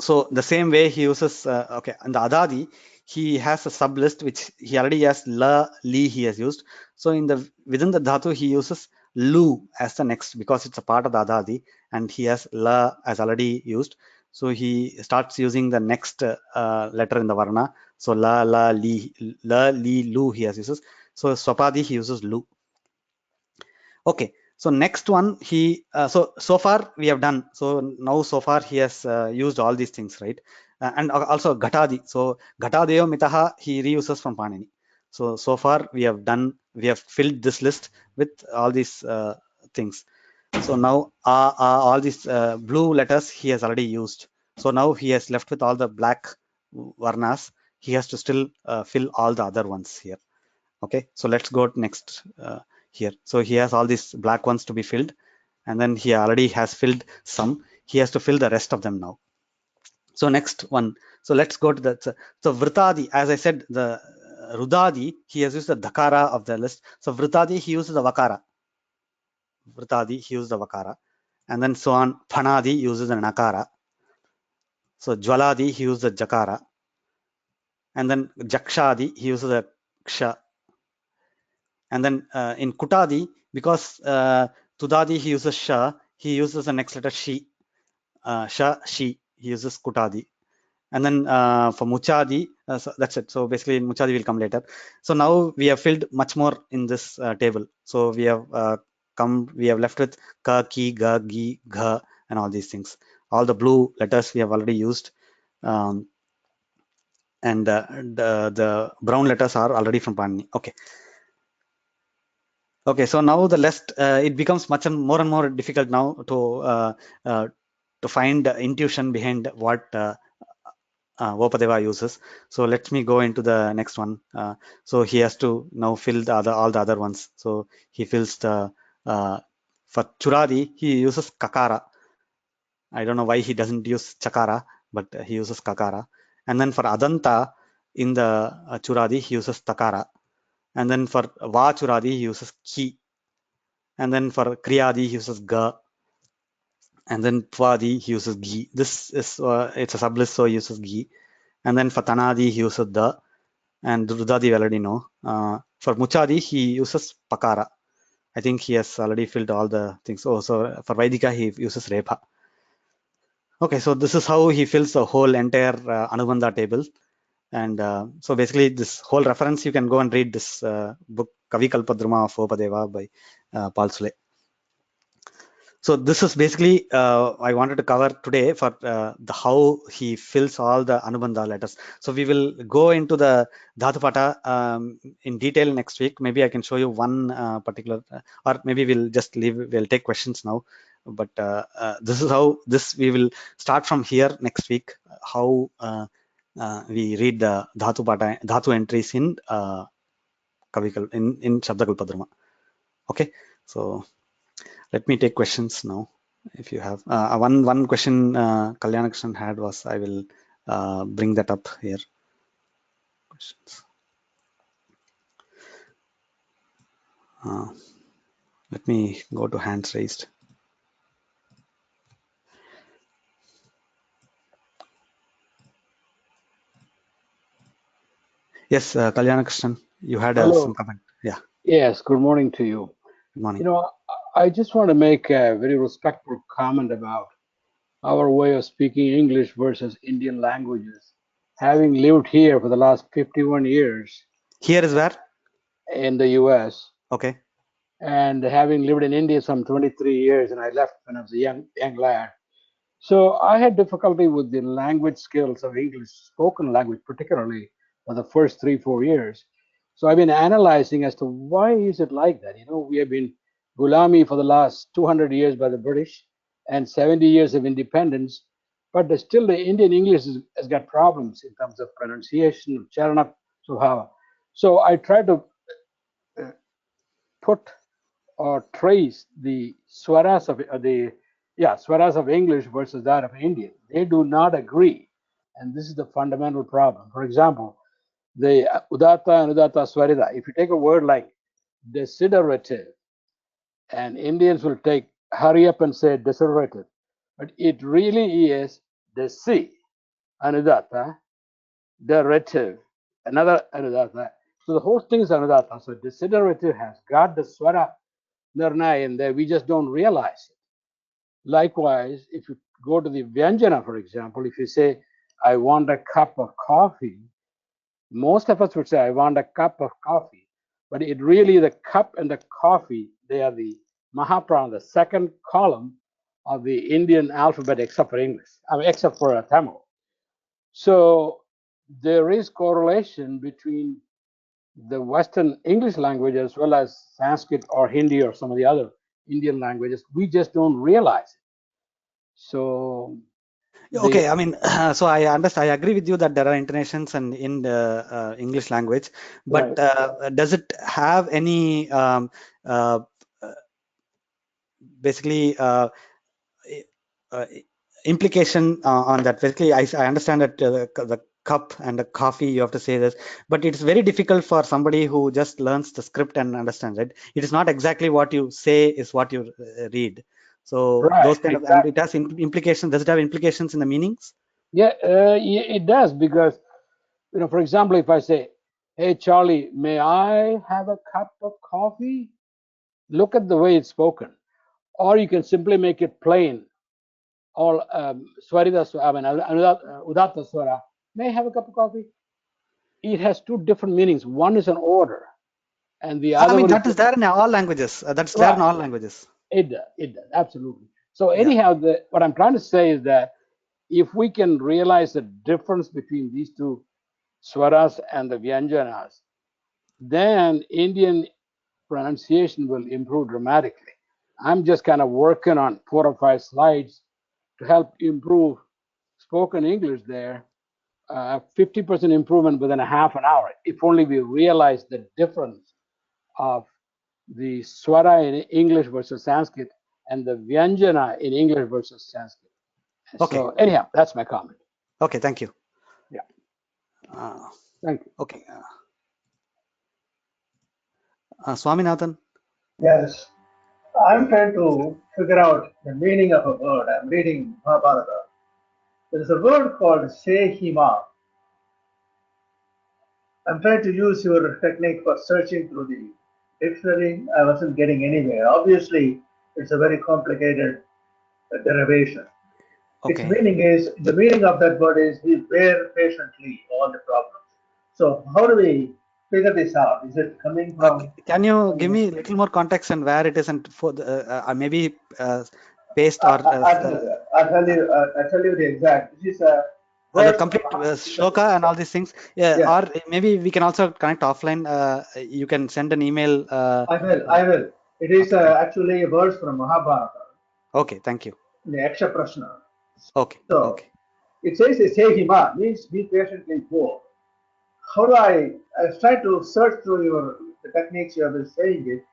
A: So the same way he uses, okay, and the Adadi, he has a sub list which he already has la, li he has used. So in the within the Dhatu, he uses lu as the next because it's a part of the Adadi and he has la as already used. So he starts using the next letter in the Varna. So la, li, lu he has uses. So Swapadi he uses lu. Okay, so next one he so far we have done. So now so far he has used all these things, right? And also Ghatadi. So Ghatadeo Mitaha he reuses from Panini. So far we have done, we have filled this list with all these things. So now all these blue letters he has already used. So now he has left with all the black varnas. He has to still fill all the other ones here. Okay, so let's go next here. So he has all these black ones to be filled, and then he already has filled some. He has to fill the rest of them now. So next one. So let's go to the so Vritadi. As I said, the Rudadi he has used the Dakara of the list. So Vritadi he uses the Vakara. Vritadi he uses the Vakara, and then so on. Phanadi uses the Nakara. So Jwaladi he uses the Jakara, and then Jakshadi he uses the Ksha. And then in Kutadi, because Tudadi he uses Sha, he uses the next letter Shi. Sha, Shi, he uses Kutadi. And then for Muchadi, so that's it. So basically Muchadi will come later. So now we have filled much more in this table. So we have we have left with Ka, Ki, Ga, Gi, Gha, and all these things. All the blue letters we have already used. And the brown letters are already from Panini. Okay. Okay, so now the list it becomes much and more difficult now to find intuition behind what vopadeva uses. So let me go into the next one. So he has to now fill the all the other ones. So he fills the for Churadi he uses kakara. I don't know why he doesn't use chakara, but he uses kakara. And then for Adanta in the Churadi he uses takara. And then for Va Churadi he uses ki. And then for Kriyadi he uses ga, and then Pwadi he uses gi. This is it's a sublist, so he uses gi. And then for Tanadi he uses the, and Rudadi we already know. For Muchadi he uses pakara. I think he has already filled all the things. Oh, so for Vaidika he uses repha. Okay, so this is how he fills the whole entire Anubandha table. And so basically this whole reference, you can go and read this book Kavikapladruma of Vopadeva by Paul Sule. So this is basically I wanted to cover today for the how he fills all the Anubandha letters. So we will go into the Dhatu Pata in detail next week. Maybe I can show you one particular, or maybe we'll just leave. We'll take questions now. But this is how this we will start from here next week. How we read the Dhatu Pata, Dhatu entries in Kavikal in Shabdakalpadruma. Okay, so. Let me take questions now. If you have one question Kalyanakrishnan had was, I will bring that up here. Questions. Let me go to hands raised. Yes, Kalyanakrishnan, you had some comment. Yeah.
B: Yes, good morning to you.
A: Good morning.
B: You know, I just want to make a very respectful comment about our way of speaking English versus Indian languages. Having lived here for the last 51 years.
A: Here is where?
B: In the US.
A: Okay.
B: And having lived in India some 23 years, and I left when I was a young lad. So I had difficulty with the language skills of English, spoken language particularly, for the first 3-4 years. So I've been analyzing as to why is it like that. You know, we have been gulami for the last 200 years by the British and 70 years of independence, but still the Indian English has got problems in terms of pronunciation, charana, subhava. So I tried to put or trace the swaras of swaras of English versus that of Indian. They do not agree, and this is the fundamental problem. For example, the udatta and udatta swarita. If you take a word like desiderative, and Indians will take hurry up and say desiderative, but it really is desi. Anudatta, derivative, another Anudatta. So the whole thing is Anudatta. So desiderative has got the swara nirnaya in there. We just don't realize it. Likewise, if you go to the Vyanjana, for example, if you say, I want a cup of coffee, most of us would say, I want a cup of coffee. But it really, the cup and the coffee, they are the Mahaprana, the second column of the Indian alphabet, except for English, I mean, except for Tamil. So there is correlation between the Western English language as well as Sanskrit or Hindi or some of the other Indian languages. We just don't realize it. So
A: Okay, I mean, so I understand. I agree with you that there are intonations and in the English language, but does it have any basically implication on that? Basically, I understand that the cup and the coffee, you have to say this, but it's very difficult for somebody who just learns the script and understands it. It is not exactly what you say is what you read. So those kind of, and it has implications. Does it have implications in the meanings?
B: Yeah, it does, because, you know, for example, if I say, hey, Charlie, may I have a cup of coffee? Look at the way it's spoken. Or you can simply make it plain. All Swarida, I mean, Udatta Swara, may I have a cup of coffee? It has two different meanings. One is an order, and the other
A: I mean,
B: one is.
A: that is there in all languages. That's there in all languages.
B: It does, absolutely. So anyhow, what I'm trying to say is that if we can realize the difference between these two swaras and the vyanjanas, then Indian pronunciation will improve dramatically. I'm just kind of working on 4 or 5 slides to help improve spoken English there. 50% improvement within a half an hour, if only we realize the difference of the swara in English versus Sanskrit and the vyanjana in English versus Sanskrit.
A: Okay.
B: So anyhow, that's my comment.
A: Okay, thank you.
B: Yeah. Thank you.
A: Okay. Swaminathan.
C: Yes, I'm trying to figure out the meaning of a word. I'm reading Mahabharata. There's a word called Sehima. I'm trying to use your technique for searching through the dictionary. I wasn't getting anywhere. Obviously, it's a very complicated derivation. Its
A: Okay.
C: meaning is, the meaning of that word is, we bear patiently all the problems. So how do we figure this out? Is it coming from?
A: Can you give me a little more context and where it is, and for the, maybe paste or
C: I'll tell you the exact. This is a
A: the
C: verse.
A: complete shloka and all these things. Yeah. Or maybe we can also connect offline. You can send an email.
C: I will. It is actually a verse from Mahabharata.
A: Okay, thank you.
C: The Yaksha Prashna.
A: Okay.
C: So
A: Okay.
C: it says Sehima means be patiently poor. How do I tried to search through the techniques you have been saying it.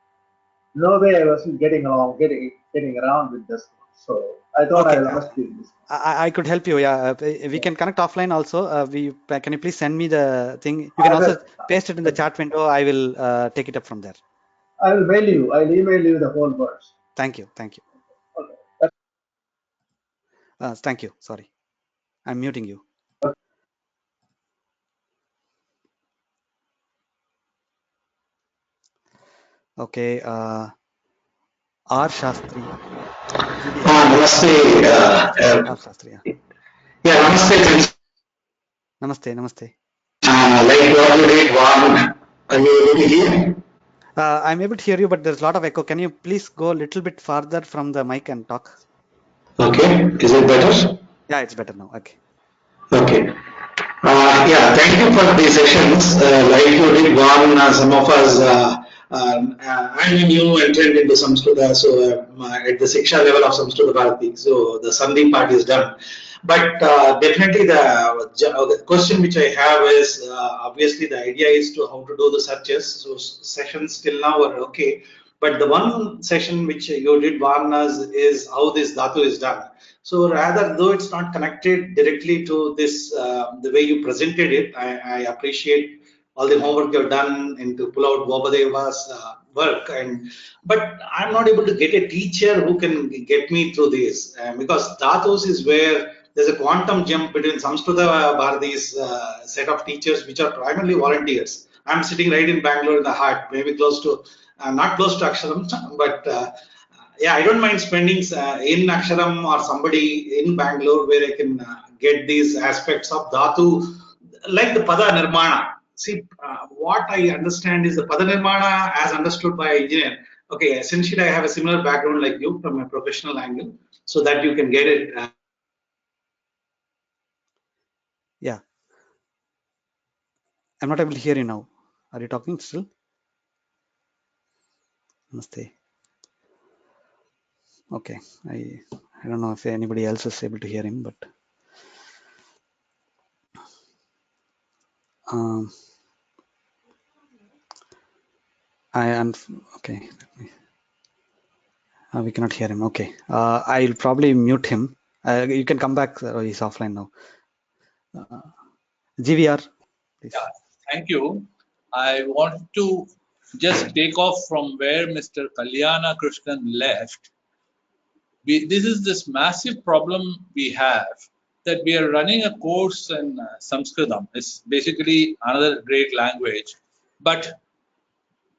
C: No way I wasn't getting around with this one. So I thought
A: Okay.
C: I'll ask you this.
A: I could help you. Yeah, we can connect offline also. Can you please send me the thing? You can also paste it in the chat window. I will take it up from there.
C: I will mail you. I'll email you the whole verse.
A: Thank you. Thank you.
C: Okay.
A: Thank you. Sorry, I'm muting you. Okay. R. Shastri.
D: Namaste.
A: R. Shastri.
D: Yeah, namaste.
A: Namaste. Namaste.
D: Like what you did, one. Are you able to hear?
A: I'm able to hear you, but there's a lot of echo. Can you please go a little bit farther from the mic and talk?
D: Okay. Is it better?
A: Yeah, it's better now. Okay.
D: Okay. Yeah, thank you for these sessions. Like you did one, some of us, I'm a new entrant into Samskrita, so at the Siksha level of Samskrita Bharati, so the Sandhi part is done. But definitely the question which I have is, obviously the idea is to how to do the searches, so sessions till now are okay. But the one session which you did warn us is how this Dhaatu is done. So rather, though it's not connected directly to this, the way you presented it, I appreciate all the homework you've done and to pull out Vopadeva's work. But I'm not able to get a teacher who can get me through this because Dhatus is where there's a quantum jump between Samskrita Bharati's set of teachers, which are primarily volunteers. I'm sitting right in Bangalore in the heart, maybe close to, not close to Aksharam, but yeah, I don't mind spending in Aksharam or somebody in Bangalore where I can get these aspects of Dhaatu, like the Pada Nirmana. See, what I understand is the Pada Nirmana as understood by engineer. Okay, essentially I have a similar background like you from a professional angle, so that you can get it.
A: Yeah. I'm not able to hear you now. Are you talking still? Namaste. Okay. I don't know if anybody else is able to hear him, but I am okay. We cannot hear him. Okay. I'll probably mute him. You can come back. He's offline now. GVR, please.
E: Yeah, thank you. I want to just take off from where Mr. Kalyana Krishnan left. This is this massive problem we have, that we are running a course in Sanskritam. It's basically another great language, but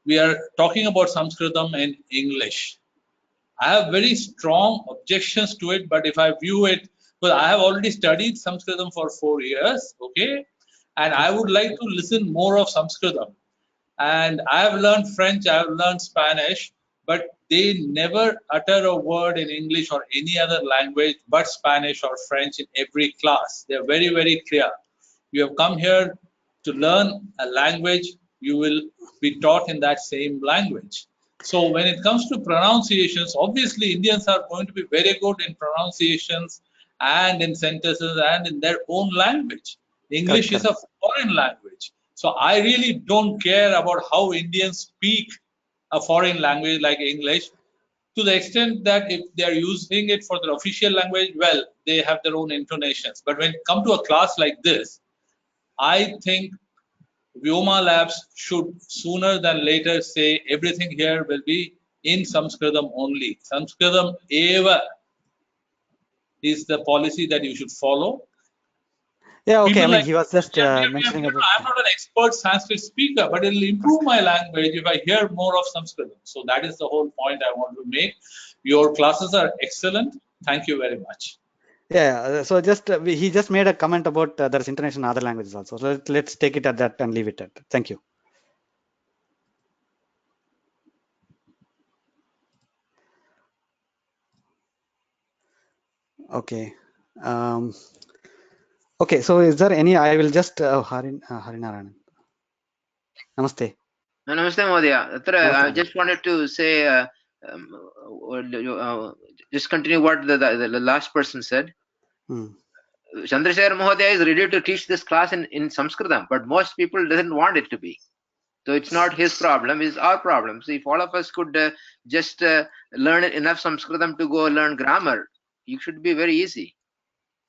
E: we are talking about Sanskritam in English. I have very strong objections to it, but if I view it, because I have already studied Sanskritam for 4 years, okay, and I would like to listen more of Sanskritam. And I have learned French, I have learned Spanish, but they never utter a word in English or any other language but Spanish or French in every class. They are very, very clear. You have come here to learn a language, you will be taught in that same language. So when it comes to pronunciations, obviously Indians are going to be very good in pronunciations and in sentences and in their own language. English is a foreign language. So I really don't care about how Indians speak a foreign language like English, to the extent that if they are using it for their official language, well, they have their own intonations. But when it comes to a class like this, I think vyomalabs should sooner than later say everything here will be in Sanskritam only. Sanskritam eva is the policy that you should follow.
A: Yeah, okay.
E: People
A: I mean,
E: like
A: he was just mentioning about.
E: I'm not an expert Sanskrit speaker, but it will improve my language if I hear more of Sanskrit. So that is the whole point I want to make. Your classes are excellent. Thank you very much.
A: Yeah, so just he just made a comment about there's intonation in other languages also. So let's take it at that and leave it at that. Thank you. Okay. Okay, so is there any, I will just Harinarayanan. Namaste.
F: Namaste, Mahodaya. I just wanted to say, just continue what the last person said. Chandrasekharan Mahodaya is ready to teach this class in Sanskritam, but most people doesn't want it to be. So it's not his problem, it's our problem. So if all of us could just learn enough Sanskritam to go learn grammar, it should be very easy.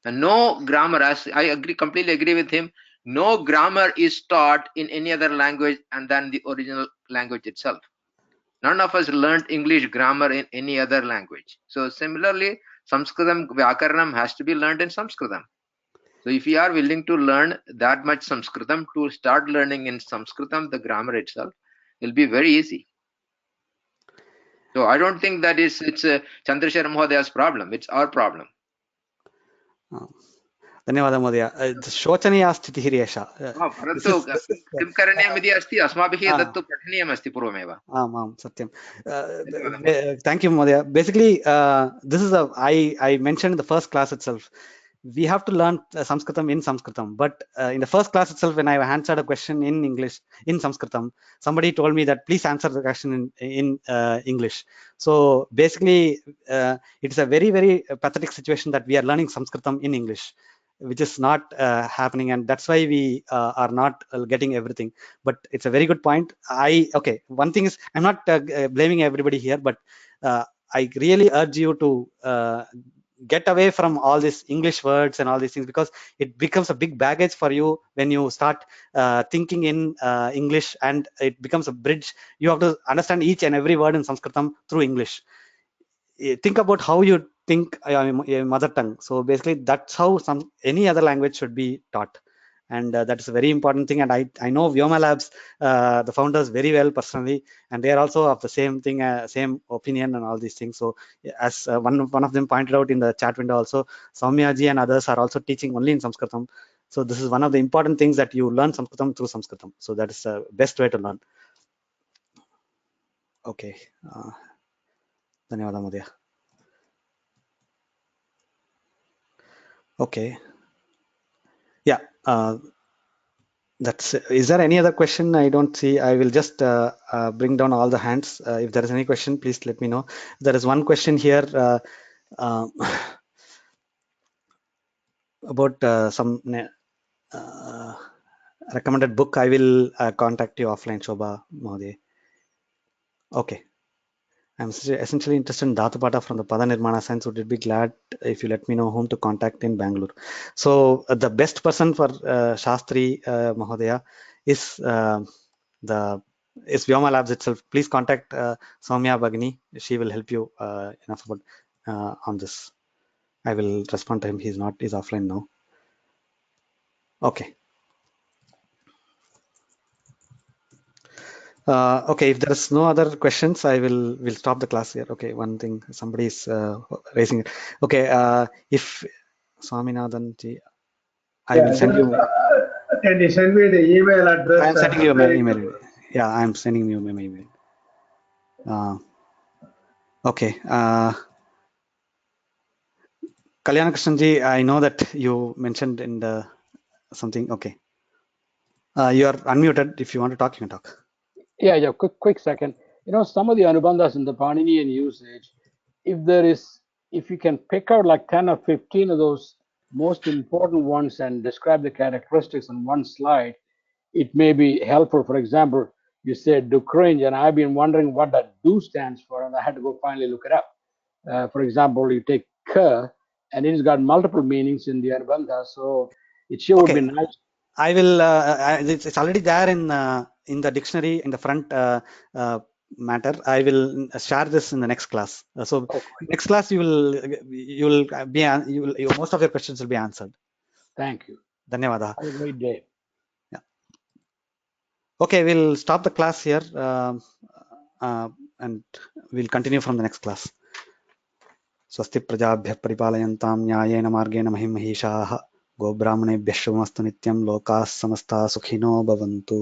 F: And no grammar, as I completely agree with him, no grammar is taught in any other language and than the original language itself. None of us learned English grammar in any other language. So similarly, Samskritam Vyakaranam has to be learned in Sanskritam. So if you are willing to learn that much Sanskritam, to start learning in Sanskritam, the grammar itself, will be very easy. So I don't think that it's Chandrasekharan Mahodaya's problem. It's our problem.
A: धन्यवादः महोदय. शोचनीया स्थितिः एषा.
F: परन्तु किं करणीयमिति अस्ति, अस्माभिः तत्तु पठनीयमस्ति पूर्वमेव.
A: आम् आम् सत्यं. Thank you महोदय. Basically this is I mentioned in the first class itself, we have to learn Sanskritam in Sanskritam, but in the first class itself, when I answered a question in English in Sanskritam, somebody told me that please answer the question in English. So basically it's a very, very pathetic situation that we are learning Sanskritam in English, which is not happening, and that's why we are not getting everything. But it's a very good point. Okay, one thing is, I'm not blaming everybody here, but I really urge you to get away from all these English words and all these things, because it becomes a big baggage for you when you start thinking in English, and it becomes a bridge. You have to understand each and every word in Sanskritam through English. think about how you think your mother tongue. So basically, that's how any other language should be taught. And that's a very important thing. And I know vyomalabs, the founders, very well personally, and they are also of the same thing, same opinion and all these things. So as one of them pointed out in the chat window also, Soumyaji and others are also teaching only in Sanskritam. So this is one of the important things, that you learn Sanskritam through Sanskritam. So that is the best way to learn. Okay. Dhanyawada Madhya. Okay. Yeah. Is there any other question? I don't see. I will just bring down all the hands. If there is any question, please let me know. There is one question here about some recommended book. I will contact you offline, Shobha Mahodaya. Okay. I'm essentially interested in Dhaatu Paatha from the Pada Nirmana science. Would be glad if you let me know whom to contact in Bangalore. So the best person for Shastri Mahodaya is vyomalabs itself. Please contact Soumya Bagni. She will help you enough about on this. I will respond to him. He's offline now. Okay. Okay, if there is no other questions, we'll stop the class here. Okay, one thing, somebody is raising it. Okay, if Swaminathan ji, I will send you.
C: Can you send me the email address?
A: I am sending you my email. Yeah, I am sending you my email. Okay. Kalyana Krishnan ji, I know that you mentioned in the something. Okay. You are unmuted. If you want to talk, you can talk.
B: Yeah, quick second. Some of the anubandhas in the Paaninian usage, if you can pick out like 10 or 15 of those most important ones and describe the characteristics on one slide, it may be helpful. For example, you said do cringe, and I've been wondering what that do stands for, and I had to go finally look it up. For example, you take ka, and it's got multiple meanings in the anubandha, so it sure would be nice.
A: I will. It's already there in the dictionary in the front matter. I will share this in the next class. Next class most of your questions will be answered.
B: Thank you.
A: Dhanyawada.
B: Have a great day.
A: Yeah. Okay, we'll stop the class here and we'll continue from the next class. स्वस्ति प्रजाभ्यः परिपालयन्तां न्यायेन मार्गेण महिं महिषाः गोब्राह्मणेभ्यः शुभमस्तु नित्यं लोकाः समस्ताः सुखिनो भवन्तु।